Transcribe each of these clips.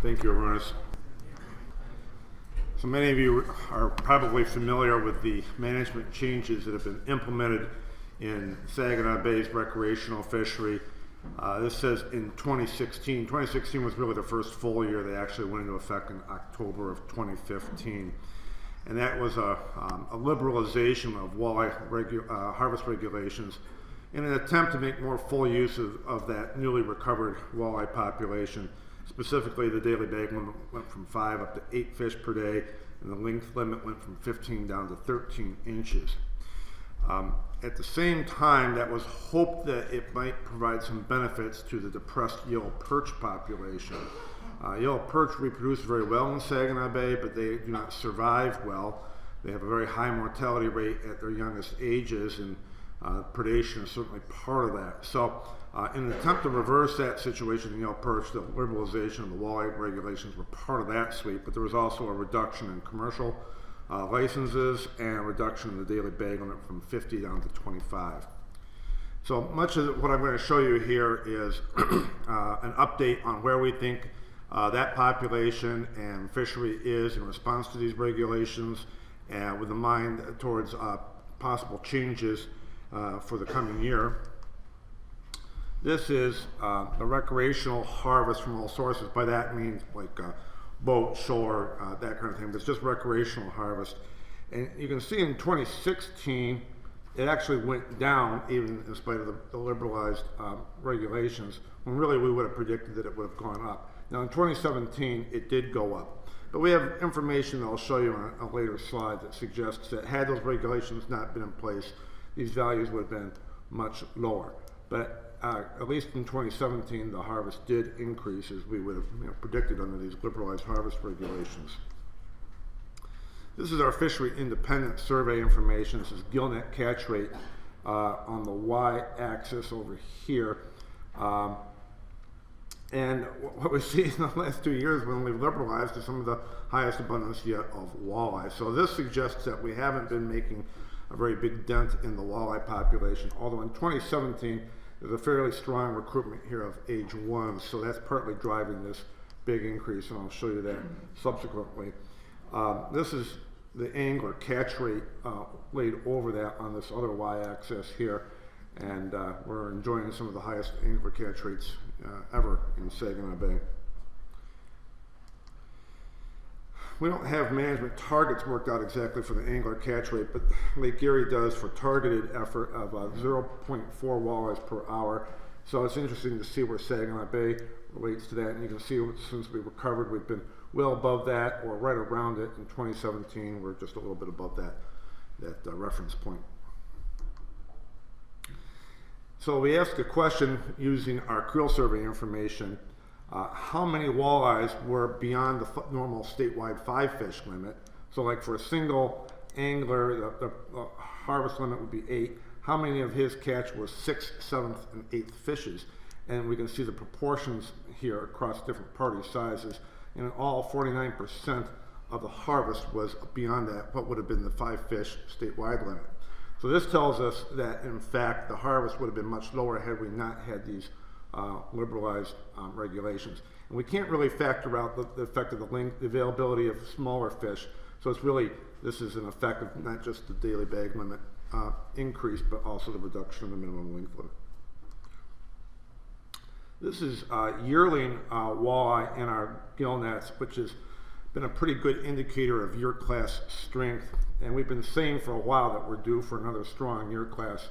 Thank you, Ernest. So many of you are probably familiar with the management changes that have been implemented in Saginaw Bay's recreational fishery. This says in 2016. 2016 was really the first full year. They actually went into effect in October of 2015. And that was a liberalization of walleye harvest regulations in an attempt to make more full use of that newly recovered walleye population. Specifically, the daily bag limit went from 5 up to 8 fish per day, and the length limit went from 15 down to 13 inches. At the same time, that was hoped that it might provide some benefits to the depressed yellow perch population. Yellow perch reproduce very well in Saginaw Bay, but they do not survive well. They have a very high mortality rate at their youngest ages, and predation is certainly part of that. So in an attempt to reverse that situation in yellow perch, the liberalization of the walleye regulations were part of that sweep, but there was also a reduction in commercial licenses and a reduction in the daily bag limit from 50 down to 25. So much of what I'm going to show you here is an update on where we think that population and fishery is in response to these regulations, and with a mind towards possible changes for the coming year. This is the recreational harvest from all sources. By that means like boat, shore, that kind of thing, but it's just recreational harvest. And you can see in 2016, it actually went down even in spite of the liberalized regulations, when really we would have predicted that it would have gone up. Now in 2017, it did go up. But we have information that I'll show you on a later slide that suggests that had those regulations not been in place, these values would have been much lower. But at least in 2017, the harvest did increase as we would have predicted under these liberalized harvest regulations. This is our fishery independent survey information. This is gillnet catch rate on the y-axis over here. And what we see in the last 2 years when we've liberalized is some of the highest abundance yet of walleye. So this suggests that we haven't been making a very big dent in the walleye population, although in 2017 there's a fairly strong recruitment here of age 1, so that's partly driving this big increase, and I'll show you that subsequently. This is the angler catch rate laid over that on this other y-axis here, and we're enjoying some of the highest angler catch rates ever in Saginaw Bay. We don't have management targets worked out exactly for the angler catch rate, but Lake Erie does for targeted effort of 0.4 walleyes per hour. So it's interesting to see where Saginaw Bay relates to that, and you can see since we recovered, we've been well above that or right around it. In 2017, we're just a little bit above that reference point. So we asked a question using our creel survey information. How many walleyes were beyond the normal statewide 5 fish limit? So like for a single angler, the harvest limit would be 8. How many of his catch was 6th, 7th, and 8th fishes? And we can see the proportions here across different party sizes. And in all, 49% of the harvest was beyond that, what would have been the 5 fish statewide limit. So this tells us that, in fact, the harvest would have been much lower had we not had these liberalized regulations. And we can't really factor out the effect of the length, the availability of smaller fish. So it's really, this is an effect of not just the daily bag limit increase, but also the reduction of the minimum length limit. This is yearling walleye in our gill nets, which has been a pretty good indicator of year class strength. And we've been saying for a while that we're due for another strong year class.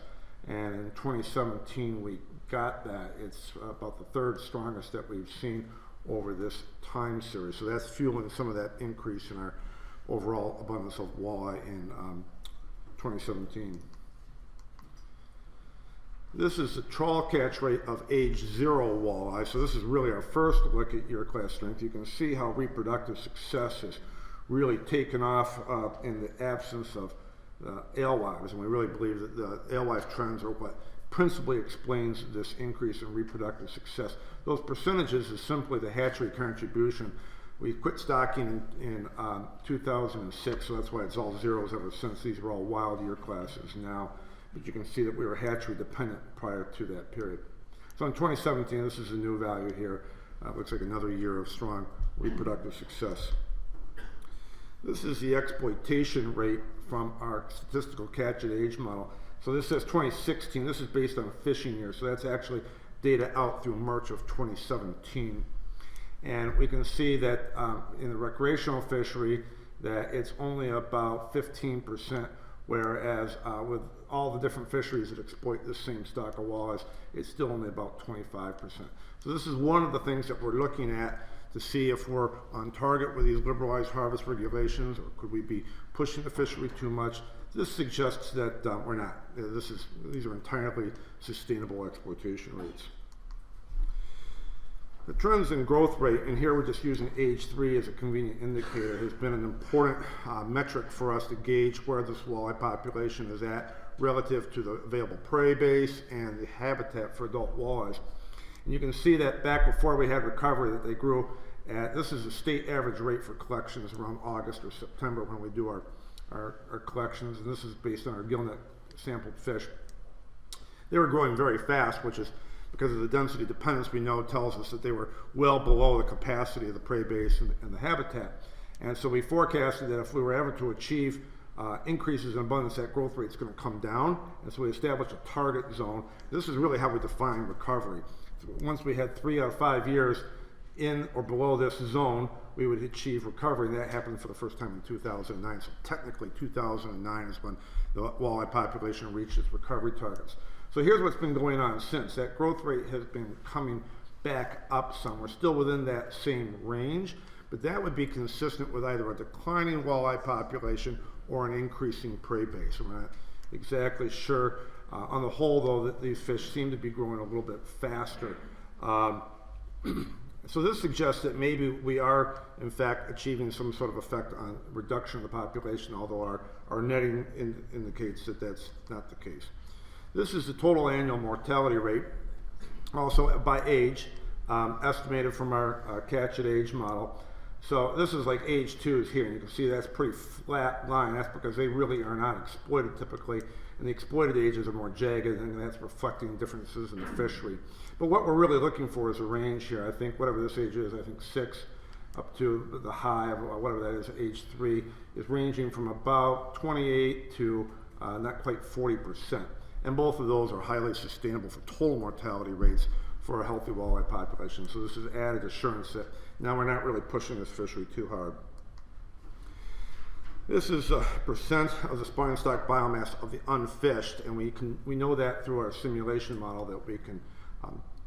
And in 2017, we got that. It's about the 3rd strongest that we've seen over this time series. So that's fueling some of that increase in our overall abundance of walleye in 2017. This is the trawl catch rate of age 0 walleye. So this is really our first look at year class strength. You can see how reproductive success has really taken off in the absence of alewives, and we really believe that the alewife trends are what principally explains this increase in reproductive success. Those percentages is simply the hatchery contribution. We quit stocking in 2006, so that's why it's all zeros ever since. These are all wild year classes now, but you can see that we were hatchery dependent prior to that period. So in 2017, this is a new value here, looks like another year of strong reproductive success. This is the exploitation rate from our statistical catch at age model. So this says 2016. This is based on a fishing year, so that's actually data out through March of 2017. And we can see that in the recreational fishery that it's only about 15%, whereas with all the different fisheries that exploit this same stock of walleyes, it's still only about 25%. So this is one of the things that we're looking at to see if we're on target with these liberalized harvest regulations, or could we be pushing the fishery too much. This suggests that we're not. These are entirely sustainable exploitation rates. The trends in growth rate, and here we're just using age 3 as a convenient indicator, has been an important metric for us to gauge where this walleye population is at relative to the available prey base and the habitat for adult walleyes. And you can see that back before we had recovery that they grew at, this is the state average rate for collections around August or September when we do our collections, and this is based on our gillnet sampled fish. They were growing very fast, which is because of the density dependence we know tells us that they were well below the capacity of the prey base and the habitat. And so we forecasted that if we were ever to achieve increases in abundance, that growth rate is going to come down. And so we established a target zone. This is really how we define recovery. So once we had 3 out of 5 years in or below this zone, we would achieve recovery. And that happened for the first time in 2009. So technically 2009 is when the walleye population reached its recovery targets. So here's what's been going on since. That growth rate has been coming back up some. We're still within that same range, but that would be consistent with either a declining walleye population or an increasing prey base. We're not exactly sure. On the whole, though, that these fish seem to be growing a little bit faster. So this suggests that maybe we are, in fact, achieving some sort of effect on reduction of the population, although our netting indicates that that's not the case. This is the total annual mortality rate, also by age, estimated from our catch at age model. So this is like age 2 is here, and you can see that's a pretty flat line. That's because they really are not exploited typically, and the exploited ages are more jagged, and that's reflecting differences in the fishery. But what we're really looking for is a range here. I think whatever this age is, I think 6 up to the high of whatever that is, age 3, is ranging from about 28 to not quite 40%. And both of those are highly sustainable for total mortality rates for a healthy walleye population. So this is added assurance that now we're not really pushing this fishery too hard. This is a percent of the spawning stock biomass of the unfished, and we know that through our simulation model that we can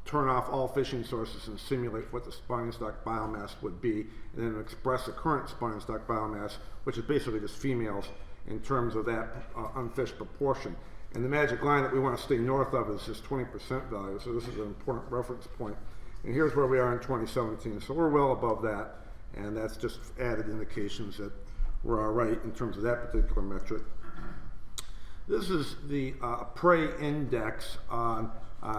turn off all fishing sources and simulate what the spawning stock biomass would be, and then express the current spawning stock biomass, which is basically just females, in terms of that unfished proportion. And the magic line that we want to stay north of is this 20% value, so this is an important reference point. And here's where we are in 2017, so we're well above that, and that's just added indications that we're all right in terms of that particular metric. This is the prey index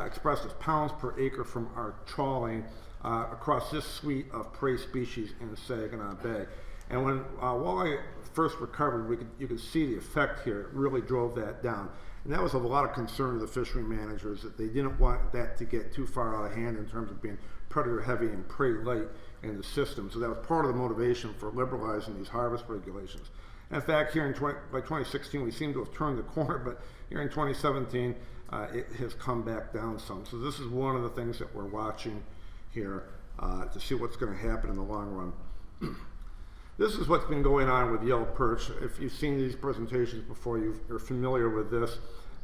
expressed as pounds per acre from our trawling across this suite of prey species in Saginaw Bay. And when walleye first recovered, you could see the effect here. It really drove that down. And that was of a lot of concern to the fishery managers, that they didn't want that to get too far out of hand in terms of being predator heavy and prey light in the system. So that was part of the motivation for liberalizing these harvest regulations. And in fact, here by 2016, we seem to have turned the corner, but here in 2017, it has come back down some. So this is one of the things that we're watching here to see what's going to happen in the long run. This is what's been going on with yellow perch. If you've seen these presentations before, you're familiar with this.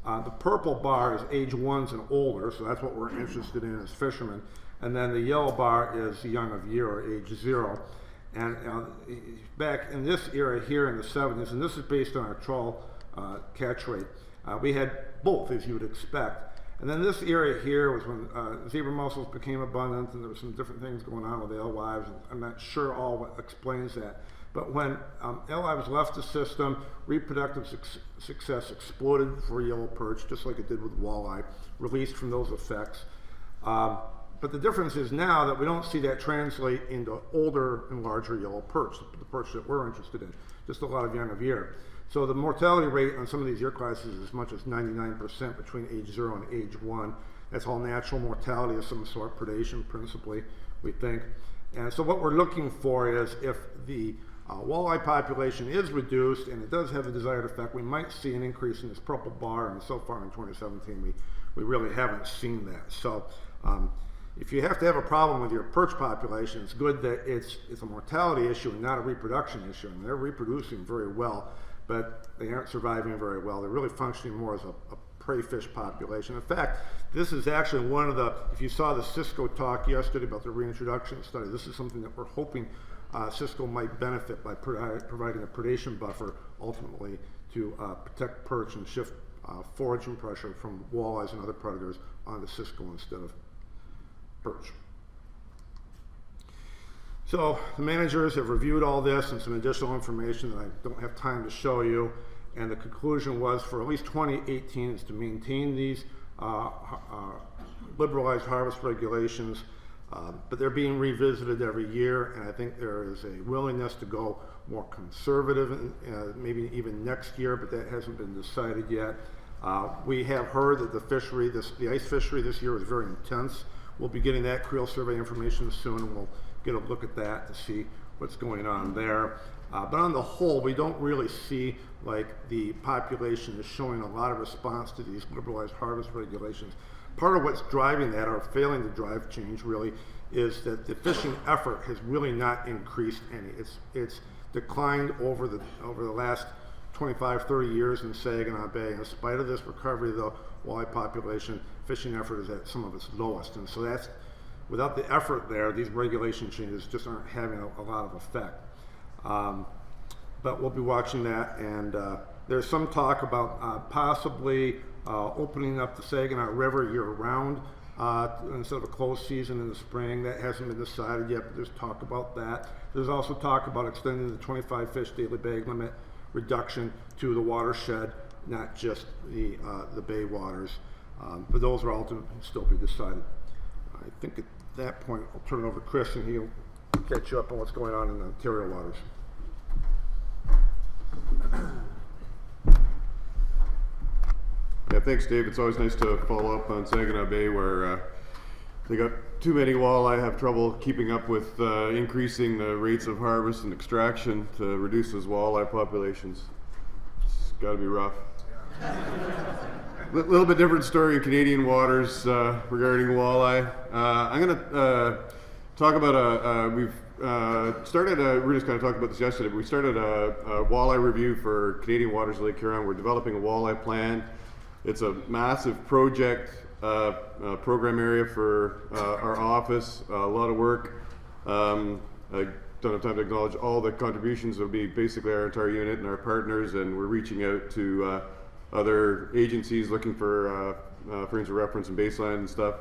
The purple bar is age 1s and older, so that's what we're interested in as fishermen. And then the yellow bar is young of year, or age 0. And back in this era here in the 70s, and this is based on our trawl catch rate, we had both, as you would expect. And then this area here was when zebra mussels became abundant, and there were some different things going on with alewives, and I'm not sure all what explains that. But when alewives left the system, reproductive success exploded for yellow perch, just like it did with walleye, released from those effects. But the difference is now that we don't see that translate into older and larger yellow perch, the perch that we're interested in, just a lot of young of year. So the mortality rate on some of these year classes is as much as 99% between age 0 and age 1. That's all natural mortality of some sort, predation principally, we think. And so what we're looking for is if the walleye population is reduced and it does have the desired effect, we might see an increase in this purple bar, and so far in 2017 we really haven't seen that. So if you have to have a problem with your perch population, it's good that it's a mortality issue and not a reproduction issue. And they're reproducing very well, but they aren't surviving very well. They're really functioning more as a prey fish population. In fact, this is actually one of the, if you saw the Cisco talk yesterday about the reintroduction study, this is something that we're hoping Cisco might benefit by providing a predation buffer ultimately to protect perch and shift foraging pressure from walleyes and other predators onto Cisco instead of perch. So the managers have reviewed all this and some additional information that I don't have time to show you, and the conclusion was for at least 2018 is to maintain these liberalized harvest regulations, but they're being revisited every year, and I think there is a willingness to go more conservative, maybe even next year, but that hasn't been decided yet. We have heard that the fishery, the ice fishery this year is very intense. We'll be getting that creel survey information soon, and we'll get a look at that to see what's going on there. But on the whole, we don't really see like the population is showing a lot of response to these liberalized harvest regulations. Part of what's driving that, or failing to drive change really, is that the fishing effort has really not increased any. It's declined over the last 25, 30 years in Saginaw Bay. In spite of this recovery of the walleye population, fishing effort is at some of its lowest. And so that's, without the effort there, these regulation changes just aren't having a lot of effect. But we'll be watching that, and there's some talk about possibly opening up the Saginaw River year-round instead of a closed season in the spring. That hasn't been decided yet, but there's talk about that. There's also talk about extending the 25 fish daily bag limit reduction to the watershed, not just the bay waters. But those are all to still be decided. I think at that point I'll turn it over to Chris, and he'll catch you up on what's going on in the Ontario waters. Yeah, thanks, Dave. It's always nice to follow up on Saginaw Bay, where they got too many walleye, have trouble keeping up with increasing the rates of harvest and extraction to reduce those walleye populations. It's got to be rough. Little bit different story in Canadian waters regarding walleye. I'm going to talk about we've started we just kind of talked about this yesterday, but we started a walleye review for Canadian waters, Lake Huron. We're developing a walleye plan. It's a massive project, program area for our office, a lot of work. I don't have time to acknowledge all the contributions. It'll be basically our entire unit and our partners, and we're reaching out to other agencies looking for frames of reference and baseline and stuff.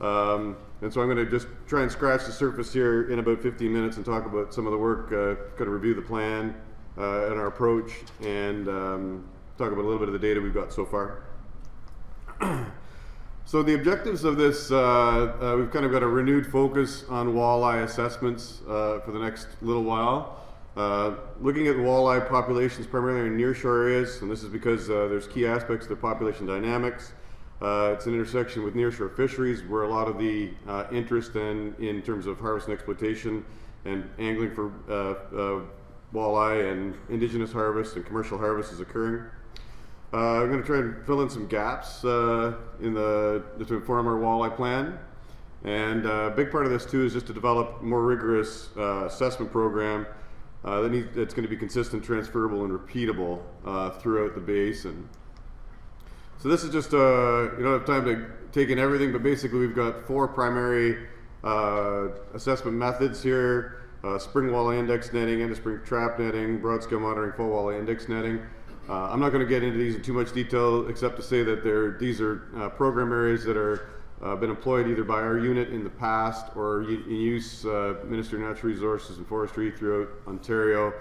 And so I'm going to just try and scratch the surface here in about 15 minutes and talk about some of the work, kind of review the plan and our approach, and talk about a little bit of the data we've got so far. So the objectives of this, we've kind of got a renewed focus on walleye assessments for the next little while. Looking at walleye populations primarily in nearshore areas, and this is because there's key aspects of their population dynamics. It's an intersection with nearshore fisheries where a lot of the interest in terms of harvest and exploitation and angling for walleye and indigenous harvest and commercial harvest is occurring. I'm going to try and fill in some gaps to inform our walleye plan. And a big part of this too is just to develop a more rigorous assessment program that's going to be consistent, transferable, and repeatable throughout the basin. So this is just, you don't have time to take in everything, but basically we've got 4 primary assessment methods here. Spring walleye index netting, end of spring trap netting, broad scale monitoring, fall walleye index netting. I'm not going to get into these in too much detail except to say that these are program areas that are been employed either by our unit in the past or in use Ministry of Natural Resources and Forestry throughout Ontario.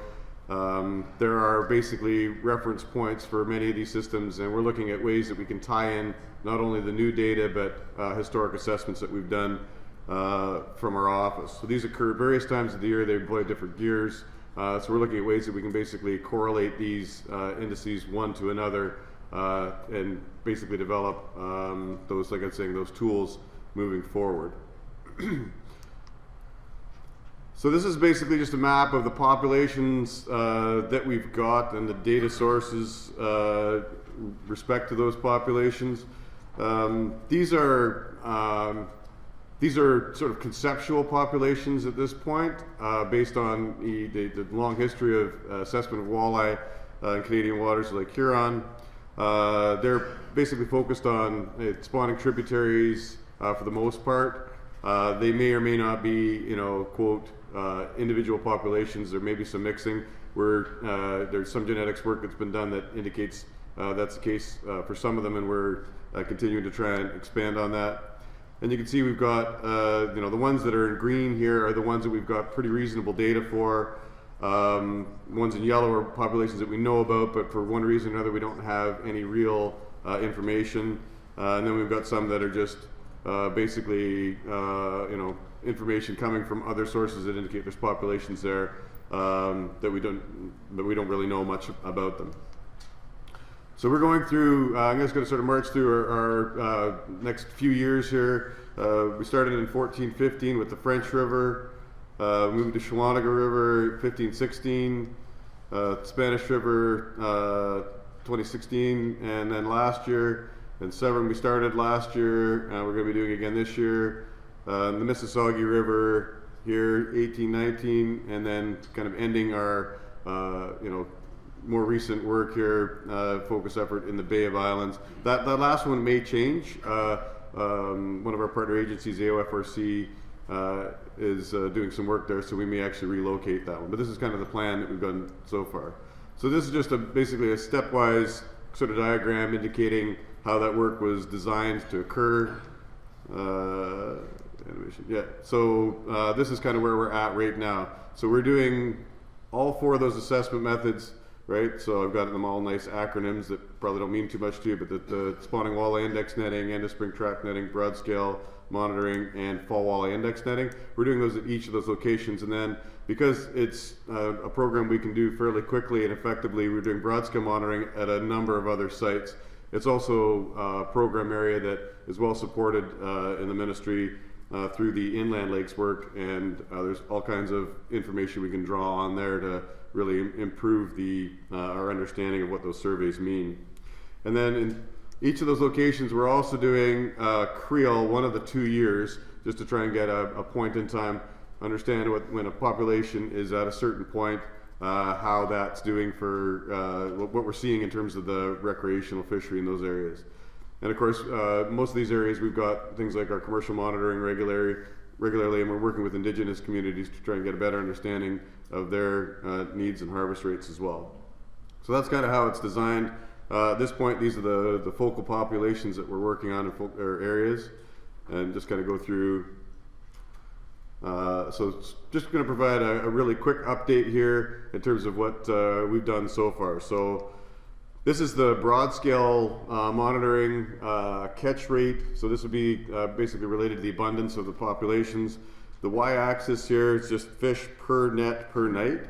There are basically reference points for many of these systems, and we're looking at ways that we can tie in not only the new data but historic assessments that we've done from our office. So these occur at various times of the year. They employ different gears. So we're looking at ways that we can basically correlate these indices one to another and basically develop those, like I was saying, those tools moving forward. So this is basically just a map of the populations that we've got and the data sources respect to those populations. These are sort of conceptual populations at this point, based on the long history of assessment of walleye in Canadian waters like Huron. They're basically focused on spawning tributaries for the most part. They may or may not be, quote, individual populations. There may be some mixing where there's some genetics work that's been done that indicates that's the case for some of them, and we're continuing to try and expand on that. And you can see we've got, the ones that are in green here are the ones that we've got pretty reasonable data for. Ones in yellow are populations that we know about, but for one reason or another we don't have any real information. And then we've got some that are just basically, information coming from other sources that indicate there's populations there that we don't really know much about them. So we're going through, I'm just going to sort of march through our next few years here. We started in 1415 with the French River, moved to Chequamegon River 1516, Spanish River 2016, and then last year, and Severn we started last year, we're going to be doing again this year. The Mississauga River here 1819, and then kind of ending our more recent work here, focus effort in the Bay of Islands. That last one may change. One of our partner agencies, AOFRC, is doing some work there, so we may actually relocate that one. But this is kind of the plan that we've done so far. So this is just basically a stepwise sort of diagram indicating how that work was designed to occur. Animation. Yeah. So this is kind of where we're at right now. So we're doing all four of those assessment methods. Right, so I've got them all nice acronyms that probably don't mean too much to you, but the spawning walleye index netting, end of spring track netting, broad scale monitoring, and fall walleye index netting. We're doing those at each of those locations, and then because it's a program we can do fairly quickly and effectively, we're doing broad scale monitoring at a number of other sites. It's also a program area that is well supported in the ministry through the inland lakes work, and there's all kinds of information we can draw on there to really improve our understanding of what those surveys mean. And then in each of those locations, we're also doing Creole 1 of the 2 years, just to try and get a point in time, understand when a population is at a certain point, how that's doing for what we're seeing in terms of the recreational fishery in those areas. And of course, most of these areas we've got things like our commercial monitoring regularly, and we're working with Indigenous communities to try and get a better understanding of their needs and harvest rates as well. So that's kind of how it's designed. At this point, these are the focal populations that we're working on in areas, and just kind of go through. So it's just going to provide a really quick update here in terms of what we've done so far. So this is the broad scale monitoring catch rate. So this would be basically related to the abundance of the populations. The y-axis here is just fish per net per night.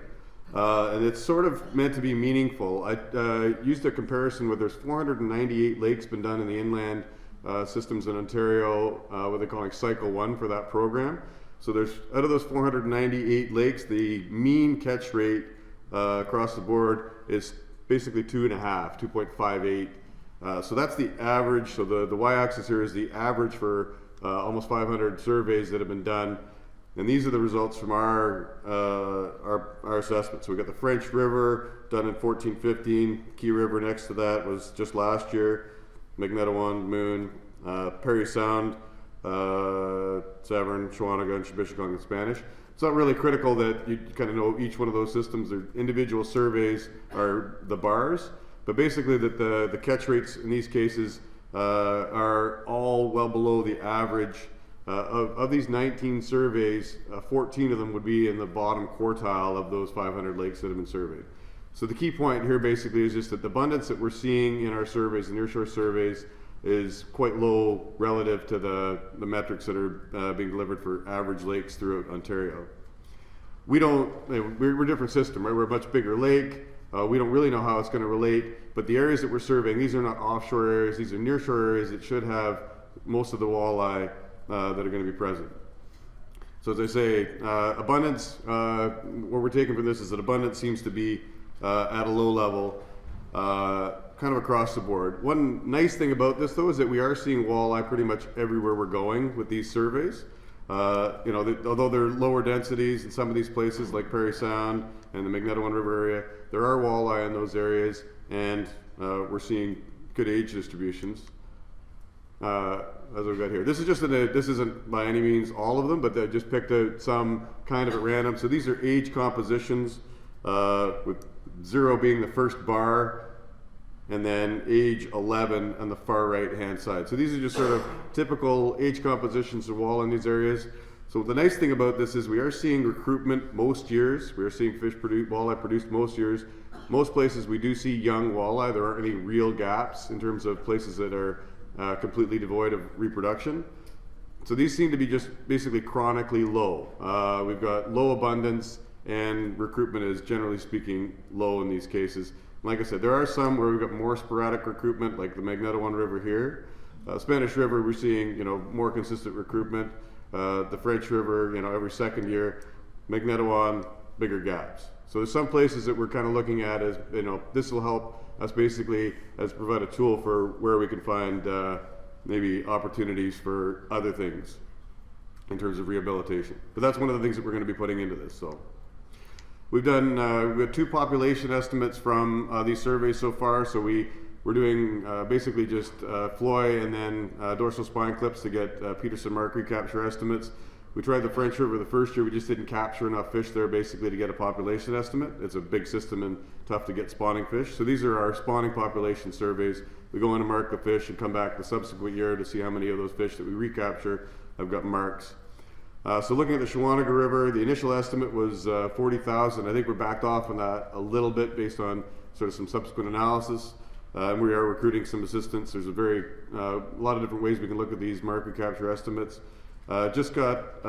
And it's sort of meant to be meaningful. I used a comparison where there's 498 lakes been done in the inland systems in Ontario, what they're calling Cycle 1 for that program. So there's, out of those 498 lakes, the mean catch rate across the board is basically 2.58. So that's the average. So the y-axis here is the average for almost 500 surveys that have been done. And these are the results from our assessment. So we got the French River done in 1415. Key River next to that was just last year. Magnetawan, Moon, Perry Sound, Severn, Chequamegon, Chequamegon in Spanish. It's not really critical that you kind of know each one of those systems. Their individual surveys are the bars, but basically that the catch rates in these cases are all well below the average. Of these 19 surveys, 14 of them would be in the bottom quartile of those 500 lakes that have been surveyed. So the key point here basically is just that the abundance that we're seeing in our surveys, the nearshore surveys, is quite low relative to the metrics that are being delivered for average lakes throughout Ontario. We're a different system, right? We're a much bigger lake. We don't really know how it's going to relate, but the areas that we're surveying, these are not offshore areas, these are nearshore areas that should have most of the walleye that are going to be present. So as I say, abundance, what we're taking from this is that abundance seems to be at a low level, kind of across the board. One nice thing about this though is that we are seeing walleye pretty much everywhere we're going with these surveys. Although they're lower densities in some of these places like Parry Sound and the Magnetawan River area, there are walleye in those areas, and we're seeing good age distributions. As we've got here, this is just this isn't by any means all of them, but I just picked out some kind of at random. So these are age compositions, with 0 being the first bar, and then age 11 on the far right hand side. So these are just sort of typical age compositions of walleye in these areas. So the nice thing about this is we are seeing recruitment most years. We are seeing walleye produced most years. Most places we do see young walleye. There aren't any real gaps in terms of places that are completely devoid of reproduction. So these seem to be just basically chronically low. We've got low abundance, and recruitment is generally speaking low in these cases. Like I said, there are some where we've got more sporadic recruitment, like the Magnetawan River here. Spanish River, we're seeing more consistent recruitment. The French River, every second year. Magnetawan, bigger gaps. So there's some places that we're kind of looking at as this will help us basically as provide a tool for where we can find maybe opportunities for other things in terms of rehabilitation. But that's one of the things that we're going to be putting into this. So we've got 2 population estimates from these surveys so far. So we're doing basically just Floy and then dorsal spine clips to get Peterson mark recapture estimates. We tried the French River the first year. We just didn't capture enough fish there basically to get a population estimate. It's a big system and tough to get spawning fish. So these are our spawning population surveys. We go in and mark the fish and come back the subsequent year to see how many of those fish that we recapture have got marks. So looking at the Shawanaga River, the initial estimate was 40,000. I think we're backed off on that a little bit based on sort of some subsequent analysis. And we are recruiting some assistance. There's a lot of different ways we can look at these mark recapture estimates. Just got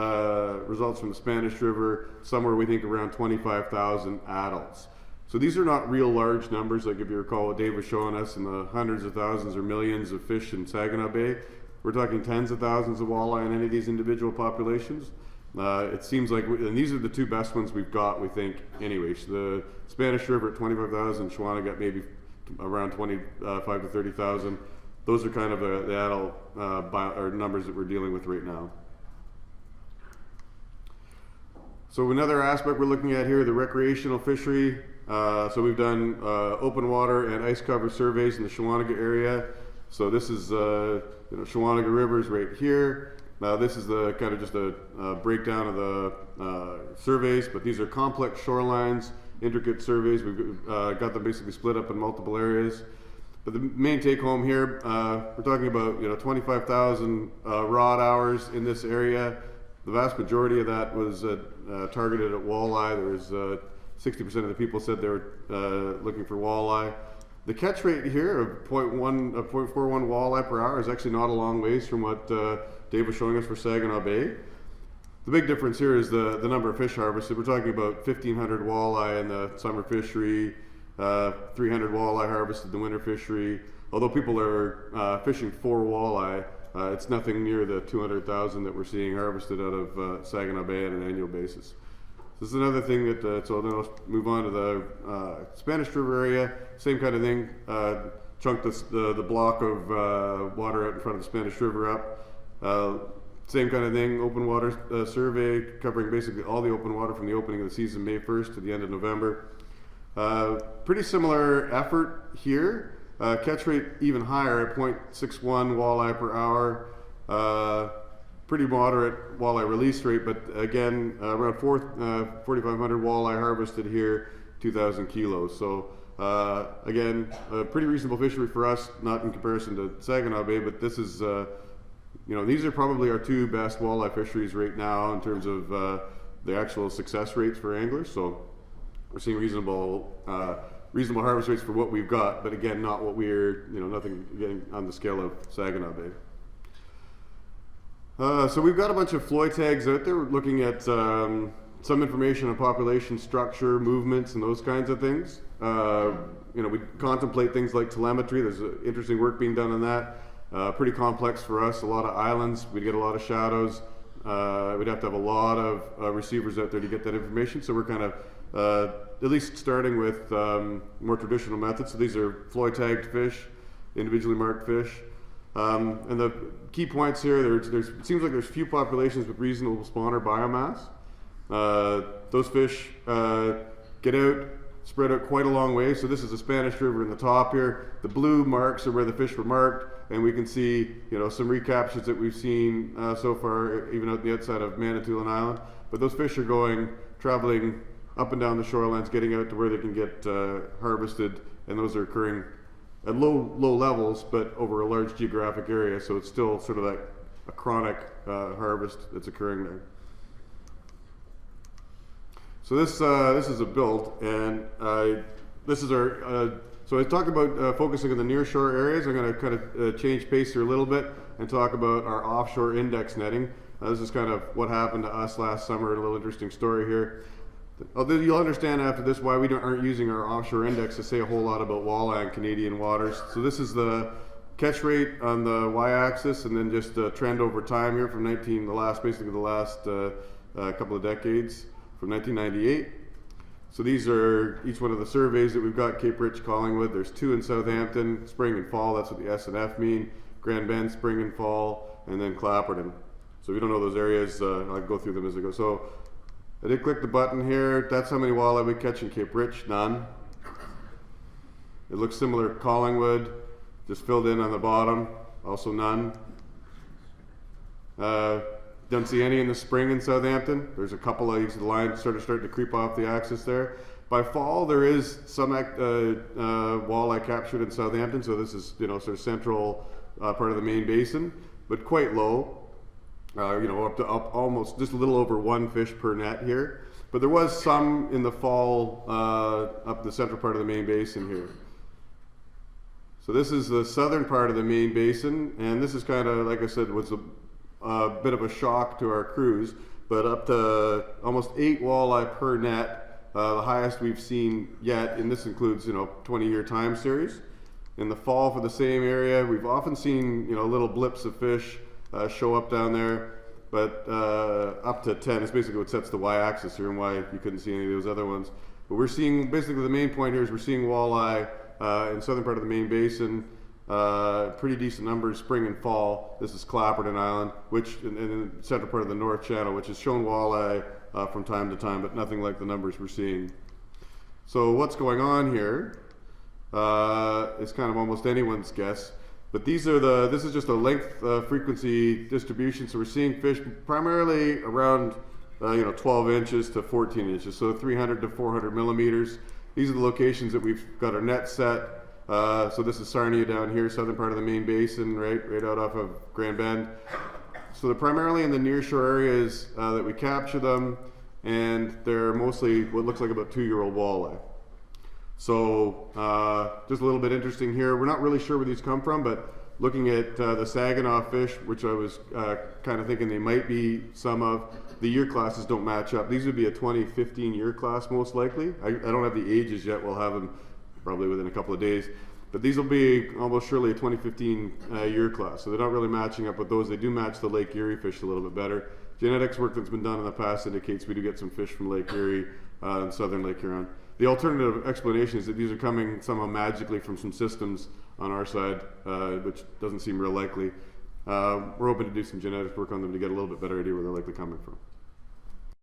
results from the Spanish River, somewhere we think around 25,000 adults. So these are not real large numbers, like if you recall what Dave was showing us in the hundreds of thousands or millions of fish in Saginaw Bay. We're talking tens of thousands of walleye in any of these individual populations. It seems like, and these are the 2 best ones we've got, we think, anyway. So the Spanish River at 25,000, Shawanaga got maybe around 25 to 30,000. Those are kind of the adult numbers that we're dealing with right now. So another aspect we're looking at here, the recreational fishery. So we've done open water and ice cover surveys in the Shawanaga area. So this is Shawanaga River's right here. This is the kind of just a breakdown of the surveys, but these are complex shorelines, intricate surveys. We've got them basically split up in multiple areas. But the main take home here, we're talking about 25,000 rod hours in this area. The vast majority of that was targeted at walleye. There was 60% of the people said they were looking for walleye. The catch rate here of 0.41 walleye per hour is actually not a long ways from what Dave was showing us for Saginaw Bay. The big difference here is the number of fish harvested. We're talking about 1,500 walleye in the summer fishery, 300 walleye harvested in the winter fishery. Although people are fishing for walleye, it's nothing near the 200,000 that we're seeing harvested out of Saginaw Bay on an annual basis. This is another thing that, so then I'll move on to the Spanish River area. Same kind of thing, chunk the block of water out in front of the Spanish River up. Same kind of thing, open water survey covering basically all the open water from the opening of the season May 1st to the end of November. Pretty similar effort here. Catch rate even higher at 0.61 walleye per hour. Pretty moderate walleye release rate, but again, around 4,500 walleye harvested here, 2,000 kilos. So again, a pretty reasonable fishery for us, not in comparison to Saginaw Bay, but this is, these are probably our 2 best walleye fisheries right now in terms of the actual success rates for anglers. So we're seeing reasonable harvest rates for what we've got, but again, not what we're, nothing getting on the scale of Saginaw Bay. So we've got a bunch of Floy tags out there. We're looking at some information on population structure, movements, and those kinds of things. We contemplate things like telemetry. There's interesting work being done on that. Pretty complex for us. A lot of islands. We get a lot of shadows. we'd have to have a lot of receivers out there to get that information. So we're kind of at least starting with more traditional methods. So these are Floyd tagged fish, individually marked fish. And the key points here, it seems like there's few populations with reasonable spawner biomass. Those fish get out, spread out quite a long way. So this is the Spanish River in the top here. The blue marks are where the fish were marked, and we can see, you know, some recaptures that we've seen so far, even out the outside of Manitoulin Island. But those fish are traveling up and down the shorelines, getting out to where they can get harvested, and those are occurring at low levels, but over a large geographic area. So it's still sort of like a chronic harvest that's occurring there. So this is a build, and this is our. So I talked about focusing on the nearshore areas. I'm going to kind of change pace here a little bit and talk about our offshore index netting. This is kind of what happened to us last summer. A little interesting story here. You'll understand after this why we aren't using our offshore index to say a whole lot about walleye in Canadian waters. So this is the catch rate on the y-axis, and then just the trend over time here from basically the last couple of decades from 1998. So these are each one of the surveys that we've got: Cape Rich, Collingwood. There's 2 in Southampton, spring and fall. That's what the S and F mean. Grand Bend, spring and fall, and then Clapperton. So if you don't know those areas, I'll go through them as I go. So I did click the button here. That's how many walleye we catch in Cape Rich. None. It looks similar to Collingwood, just filled in on the bottom. Also none. Don't see any in the spring in Southampton. There's a couple of the lines starting to creep off the axis there. By fall, there is some walleye captured in Southampton. So this is, you know, sort of central part of the main basin, but quite low. You know, up almost just a little over 1 fish per net here. But there was some in the fall up the central part of the main basin here. So this is the southern part of the main basin, and this is kind of, like I said, was a bit of a shock to our crews, but up to almost 8 walleye per net, the highest we've seen yet, and this includes, you know, 20-year time series. In the fall for the same area, we've often seen, you know, little blips of fish show up down there, but up to 10 is basically what sets the y-axis here and why you couldn't see any of those other ones. But we're seeing, basically the main point here is we're seeing walleye in southern part of the main basin, pretty decent numbers spring and fall. This is Clapperton Island, which in the central part of the North Channel, which has shown walleye from time to time, but nothing like the numbers we're seeing. So what's going on here is kind of almost anyone's guess. But this is just a length frequency distribution. So we're seeing fish primarily around 12 inches to 14 inches, so 300 to 400 millimeters. These are the locations that we've got our net set. So this is Sarnia down here, southern part of the main basin, right out off of Grand Bend. So they're primarily in the nearshore areas that we capture them, and they're mostly what looks like about 2-year-old walleye. So just a little bit interesting here. We're not really sure where these come from, but looking at the Saginaw fish, which I was kind of thinking they might be some of, the year classes don't match up. These would be a 2015 year class most likely. I don't have the ages yet. We'll have them probably within a couple of days. But these will be almost surely a 2015 year class. So they're not really matching up with those. They do match the Lake Erie fish a little bit better. Genetics work that's been done in the past indicates we do get some fish from Lake Erie and southern Lake Huron. The alternative explanation is that these are coming somehow magically from some systems on our side, which doesn't seem real likely. We're hoping to do some genetics work on them to get a little bit better idea where they're likely coming from.